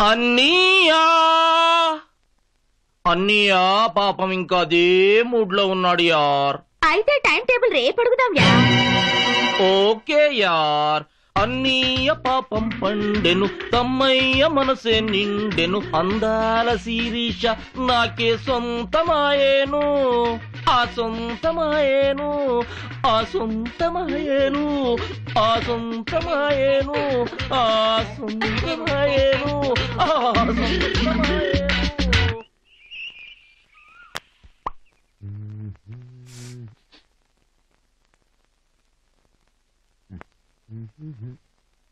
అన్నయ్యా అన్నయ్యా పాపం ఇంకా అదే మూడ్ లో ఉన్నాడు యార్. అయితే టైం టేబుల్ రేపు అడుగుదాం యార్. ఓకే యార్. అన్నయ్య పాపం పండెను, తమ్మయ్య మనసే నిండెను, అందాల శిరీష నాకే సొంతమాయేను, ఆ సొంతమాయేను, ఆ సొంతమాయేను, ఆ సొంతమాయేను, ఆ సొంతమాయేను, ఆ సొంతమాయేను.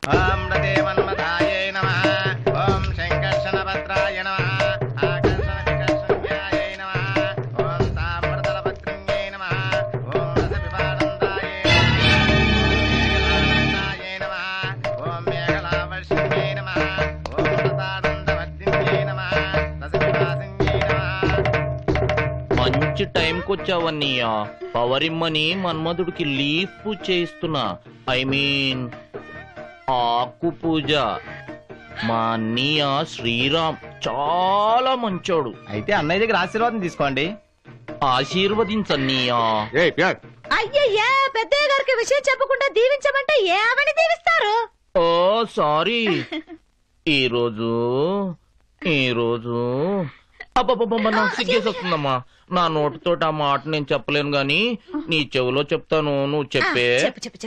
ఓం రదేవన్మధాయై నమః. ఓం శంకర్షణభద్రాయ నమః. ఆకర్షణ వికర్షణ్యాయై నమః. ఓం తామ్రదళభద్రంగై నమః. ఓం రసవిపానందాయై నమః. ఓం మేఘలావర్షిణ్యై నమః. ఓం రతానందవర్ధిన్యై నమః. రసవిలాసిన్యై నమః. మంచి టైంకి వచ్చావన్నయ్యా. పవరిమ్మని మన్మధుడికి లీఫ్ పూజ చేయిస్తున్నా. ఐ మీన్ ఆకు పూజ. మా అన్నయ్య శ్రీరామ్ చాలా మంచోడు. అయితే అన్నయ్య దగ్గర ఆశీర్వాదం తీసుకోండి. ఆశీర్వదించన్నయ్యా. అయ్యయ్యా, పెద్దయ్య గారికి విషయం చెప్పకుండా దీవించమంటే ఏమని దీవిస్తారు? ఓ సారీ. ఈరోజు అబ్బబ్బబ్బ నాకు సిగ్గేసి వస్తుందమ్మా. నా నోటితోటి ఆ మాట నేను చెప్పలేను గాని నీ చెవిలో చెప్తాను, నువ్వు చెప్పే.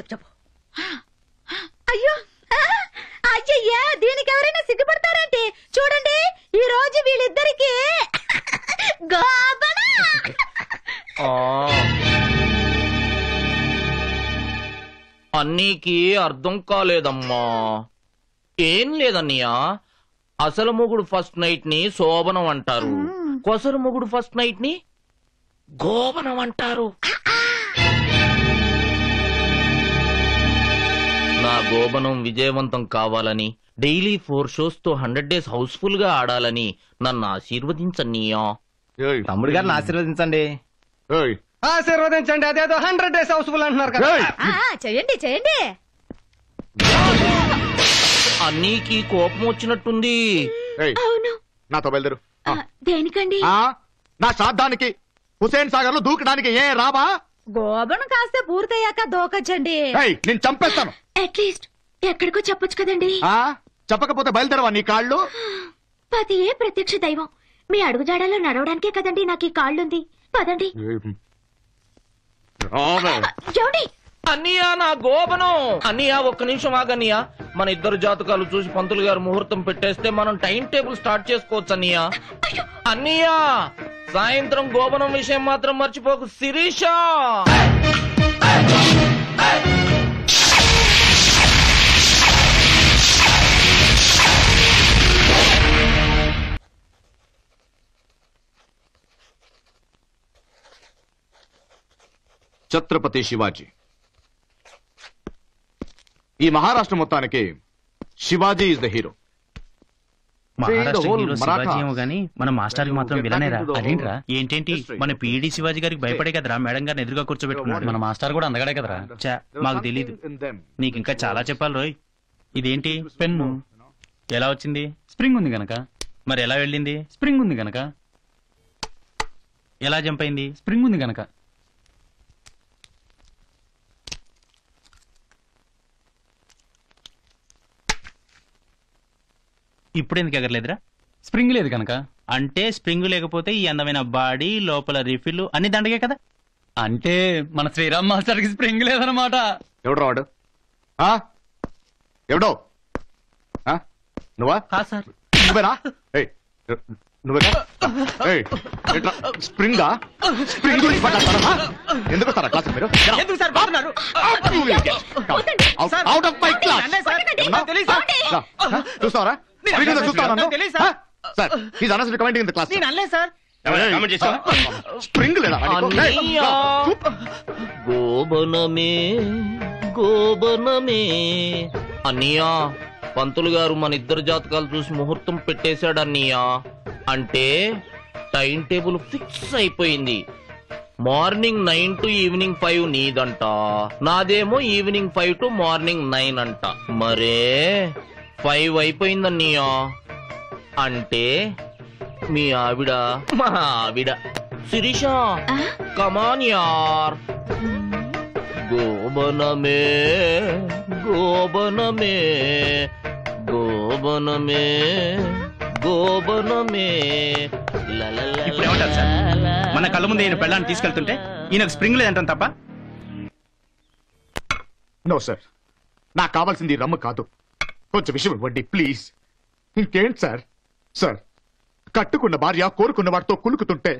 చెప్పు. అయ్యో అయ్యయ్యా, దీనికి ఎవరైనా సిగ్గుపడతారేంటి? చూడండి, ఈ రోజు వీళ్ళిద్దరికి అన్నీకి అర్థం కాలేదమ్మా. ఏం లేదన్నయ్యా, అసలు మొగుడు ఫస్ట్ నైట్ ని శోభనం అంటారు, కొసలు మొగుడు ఫస్ట్ నైట్ ని గోవనం అంటారు. నా గోబనం విజయవంతం కావాలని, డైలీ 4 shows తో 100 days హౌస్ఫుల్ గా ఆడాలని నన్ను ఆశీర్వదించన్నయ్యా. తమ్ముడు గారిని ఆశీర్వదించండి. ఆశీర్వదించండి. అదేదో 100 days హౌస్ఫుల్ అంటున్నారు కదా. చేయండి. అన్నీకి కోపం వచ్చినట్టుంది. అవును. నాతో బయలుదేరు. దేనికండి? నా శ్రాద్ధానికి హుసేన్ సాగర్ లో దూకడానికి ఏ రావా? గోబను కాస్త పూర్తయ్యాక దూకొచ్చండి. నేను చంపేస్తాను. అట్లీస్ట్ ఎక్కడికో చెప్పొచ్చు కదండి. చెప్పకపోతే బయలుదేరవా నీ కాళ్ళు? పతియే ప్రత్యక్ష దైవం. మీ అడుగుజాడలో నడవడానికే కదండి నాకు ఈ కాళ్ళుంది. పదండి. ఏమండి? అన్నయ్య నా గోబనం. అన్నయ్య ఒక్క నిమిషం ఆగన్నయ్య. మన ఇద్దరు జాతకాలు చూసి పంతులు గారు ముహూర్తం పెట్టేస్తే మనం టైం టేబుల్ స్టార్ట్ చేసుకోవచ్చు అన్నయ్య. అన్నయ్య సాయంత్రం గోబనం విషయం మాత్రం మర్చిపోకు శిరీష. ఛత్రపతి శివాజీ. ఈ మహారాష్ట్ర మొత్తానికి శివాజీ ఇస్ ద హీరో. మన మాస్టర్ కి మాత్రం విలనేరా? అదేంట్రా? ఏంటేంటి మన పీడి శివాజీ గారికి భయపడే కదరా మేడం గారిని ఎదురుగా కూర్చోబెట్టుకున్నాడు. మన మాస్టర్ కూడా అందగాడే కదరా. మాకు తెలీదు. నీకు ఇంకా చాలా చెప్పాలి రోయ్. ఇదేంటి? పెన్ను ఎలా వచ్చింది? స్ప్రింగ్ ఉంది గనక. మరి ఎలా వెళ్ళింది? స్ప్రింగ్ ఉంది గనక. ఎలా జంప్ అయింది? స్ప్రింగ్ ఉంది గనక. ఇప్పుడు ఎందుకు ఎగరలేదురా? స్ప్రింగ్ లేదు కనుక. అంటే స్ప్రింగ్ లేకపోతే ఈ అందమైన బాడీ లోపల రిఫిల్ అన్ని దండగే కదా. అంటే మన శ్రీరామ్ మాస్టర్ కి స్ప్రింగ్ లేదన్నమాట. ఎవడు రావాడు? ఎవడో? నువ్వా? సార్ నువ్వేనా? స్ప్రింగా? స్ప్రింగ్ గురించి పడ్డారా? ఎందుకు సార్ క్లాస్ మీరు? Out of my class. చూస్తావరా? సార్ ఈజ్ అనస్ recommending in the class. Spring లేదా? గోబనమే గోబనమే. అన్నయ్యా పంతులు గారు మన ఇద్దరు జాతకాలు చూసి ముహూర్తం పెట్టేశాడు అన్నయ్యా. అంటే టైం టేబుల్ ఫిక్స్ అయిపోయింది. మార్నింగ్ 9 to ఈవినింగ్ 5 నీదంట, నాదేమో ఈవినింగ్ 5 to మార్నింగ్ 9 అంట. మరే 5 అయిపోయిందన్నయ్యా. అంటే మీ ఆవిడ మా ఆవిడ. శిరీష కమాన్ యార్. గోబనమే గోబనమే గోబనమే గోబనమే. ఇప్పుడు ఏమంటారు సార్? మన కళ్ళ ముందు ఈయన పెళ్ళాన్ని తీసుకెళ్తుంటే ఈయనకు స్ప్రింగ్ లేదంటాం తప్ప. నో సార్, నాకు కావాల్సింది రమ్ము కాదు, కొంచెం విషయం ఇవ్వండి ప్లీజ్. ఇంకేంటి సార్? సార్, కట్టుకున్న భార్య కోరుకున్న వాడితో కులుకుతుంటే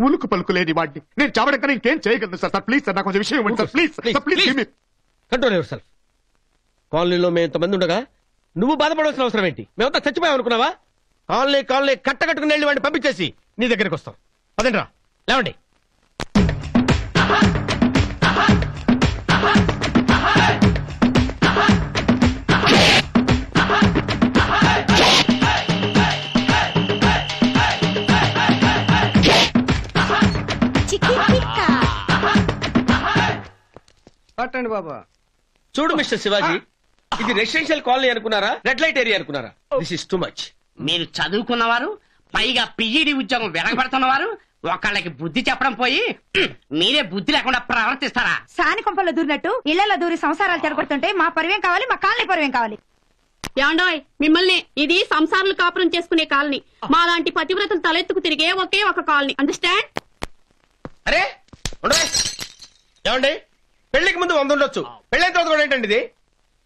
ఉలుకు పలుకు లేని వాడిని నేను చావడం కన్నా ఇంకేం చేయగలను సార్? సార్ ప్లీజ్ సార్, నాకు కొంచెం విషయం ఇవ్వండి sir please. Please control your self. కాలనీలో మేము ఇంతమంది ఉండగా నువ్వు బాధపడవలసిన అవసరం ఏంటి? మేమంతా చచ్చిపోయాం అనుకున్నావా? కాలనీ కట్టకట్టుకుని వెళ్ళి వాడిని పంపించేసి నీ దగ్గరికి వస్తాం. అదేంట్రా, లేవండి. పట్టండి బాబా. చూడు మిస్టర్ శివాజీ, ఇది రెసిడెన్షియల్ కాలనీ అనుకున్నారా, రెడ్ లైట్ ఏరియా అనుకున్నారా? This is too much. మీరు చదువుకున్నవారు, పైగా పిఈడి ఉద్యోగం వెనకబడుతున్నవారు, ఒకళ్ళకి బుద్ధి చెప్పడం పోయి మీరే బుద్ధి లేకుండా ప్రవర్తిస్తారా? సాని కొంపల్లో దూరినట్టు ఇళ్లలో దూరి సంసారాలు చెడగొడుతుంటే మా పరివేం కావాలి, మా కాలనీ పరివేం కావాలి. యాండోయ్, మిమ్మల్ని ఇది సంసారాలు కాపురం చేసుకునే కాలనీ. మాలాంటి పతివ్రతలు తలెత్తుకు తిరిగే ఒకే ఒక కాలనీ. అండర్స్టాండ్? అరే ఏమండి, పెళ్లికి ముందు 100 ఉండొచ్చు, పెళ్ళైన తర్వాత కూడా ఏంటండి ఇది?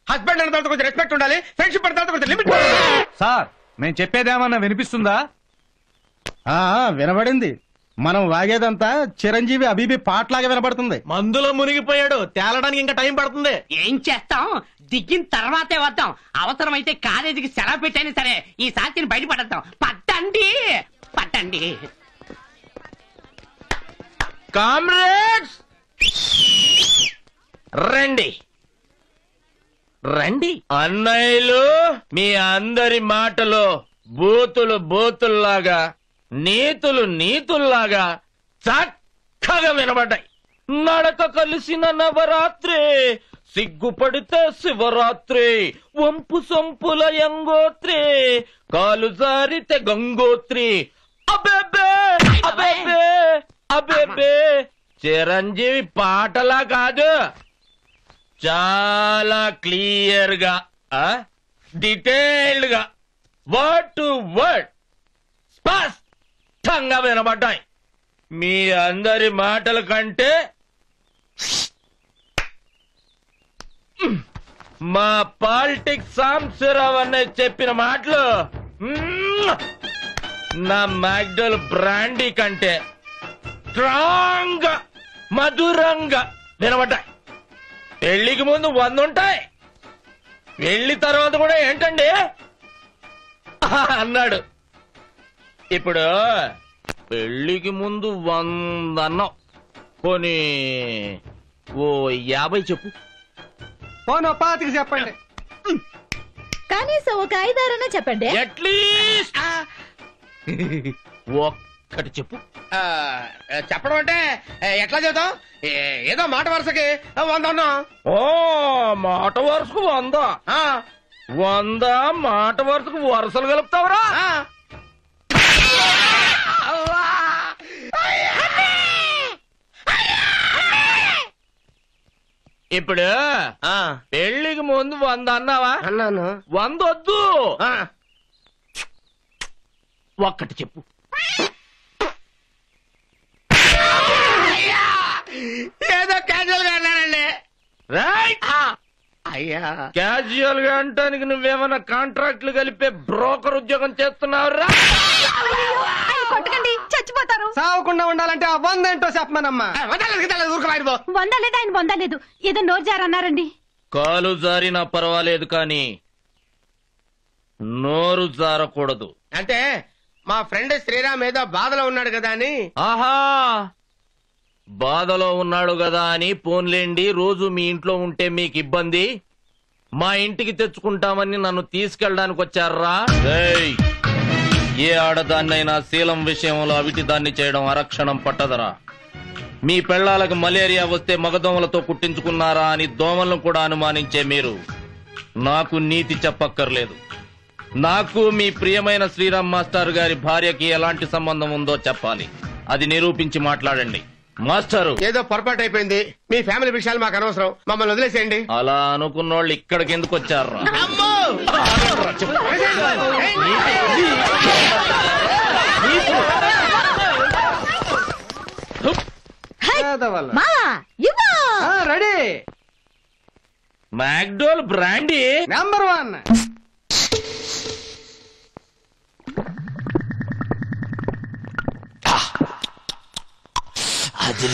హస్బెండ్ అన్న తర్వాత కొంచెం రెస్పెక్ట్ ఉండాలి, ఫ్రెండ్షిప్ అన్న తర్వాత కొంచెం లిమిట్. సార్, మేము చెప్పేదేమన్నా వినిపిస్తుందా? వినబడింది. మనం వాగేదంతా చిరంజీవి అబీబీ పాటలాగా వినబడుతుంది. మందులో మునిగిపోయాడు, తేలడానికి ఇంకా టైం పడుతుంది. ఏం చేస్తాం, దిగిన తర్వాతే వద్దాం. అవసరమైతే కాలేజీకి సెలవు పెట్టైనా సరే ఈ సాక్షిని బయటపడతాం. పట్టండి పట్టండి. కామ్రేడ్స్ రండి రండి. అన్నయ్యలు, మీ అందరి మాటలో బూతుల్లాగా, నీతుల్లాగా చక్కగా వినబడ్డాయి. నడక కలిసిన నవరాత్రి, సిగ్గుపడితే శివరాత్రి, వంపు సొంపుల యంగోత్రి, కాలు జారితే గంగోత్రి. అబేబే అబేబే అబేబే. చిరంజీవి పాటలా కాదు, చాలా క్లియర్ గా, డీటెయిల్డ్ గా, వర్డ్ టు వర్డ్ స్పష్టంగా వినబడ్డాయి. మీ అందరి మాటల కంటే మా పాలిటిక్స్ సాంబశివరావు అన్నయ్య చెప్పిన మాటలు నా మ్యాక్డల్ బ్రాండీ కంటే స్ట్రాంగ్ గా, మధురంగా వినబడ్డాయి. పెళ్లికి ముందు 100 ఉంటాయి, పెళ్లి తర్వాత కూడా ఏంటండి అన్నాడు. ఇప్పుడు పెళ్లికి ముందు 100 అన్నావు, పోనీ ఓ 50 చెప్పు. పోను 25 చెప్పండి. కనీసం ఒక 5-6 చెప్పండి. అట్లీస్ట్ ఒక్కటి చెప్పు. చెప్పడం అంటే ఎట్లా చేద్దాం? ఏదో మాట వరుసకి 100 అన్నాం. ఓ మాట వరుసకు 100. 100 మాట వరుసకు వరుసలు కలుపుతావురా? ఇప్పుడు పెళ్లికి ముందు 100 అన్నావా? అన్నాను. 100 వద్దు, ఒక్కటి చెప్పు. ఏదో క్యాజువల్ గా అన్నానండి. రైట్. అయ్యా, క్యాజువల్ గా అంటానికి నువ్వేమన్నా కాంట్రాక్ట్లు కలిపే బ్రోకర్ ఉద్యోగం చేస్తున్నావురా? కొట్టకండి, చచ్చిపోతారు. సావకుండా ఉండాలంటే ఆ 100 ఏంటో చెప్పమనమ్మా. ఊరుకోలేదు. వందలేదు, ఆయన వందలేదు, ఏదో నోరు జారన్నారండి. కాలు జారినా పర్వాలేదు కానీ నోరు జారకూడదు. అంటే మా ఫ్రెండ్ శ్రీరామ్ ఏదో బాధలో ఉన్నాడు కదా అని. ఆహా, బాధలో ఉన్నాడు కదా అని పోన్లేండి, రోజు మీ ఇంట్లో ఉంటే మీకు ఇబ్బంది, మా ఇంటికి తెచ్చుకుంటామని నన్ను తీసుకెళ్ళడానికి వచ్చారా? ఏయ్, ఏ ఆడదాన్నైనా శీలం విషయంలో అవిటి దాన్ని చేయడం అరక్షణం పట్టదరా? మీ పెళ్లాలకు మలేరియా వస్తే మగదోమలతో కుట్టించుకున్నారా అని దోమలను కూడా అనుమానించే మీరు నాకు నీతి చెప్పక్కర్లేదు. నాకు మీ ప్రియమైన శ్రీరామ్ మాస్టర్ గారి భార్యకి ఎలాంటి సంబంధం ఉందో చెప్పాలి. అది నిరూపించి మాట్లాడండి. మాస్టారు, ఏదో పొరపాటు అయిపోయింది. మీ ఫ్యామిలీ విషయాలు మాకు అనవసరం. మమ్మల్ని వదిలేసేయండి. అలా అనుకున్నోళ్ళు ఇక్కడికి ఎందుకు వచ్చారు? రెడీ. McDowell brandy number 1. అది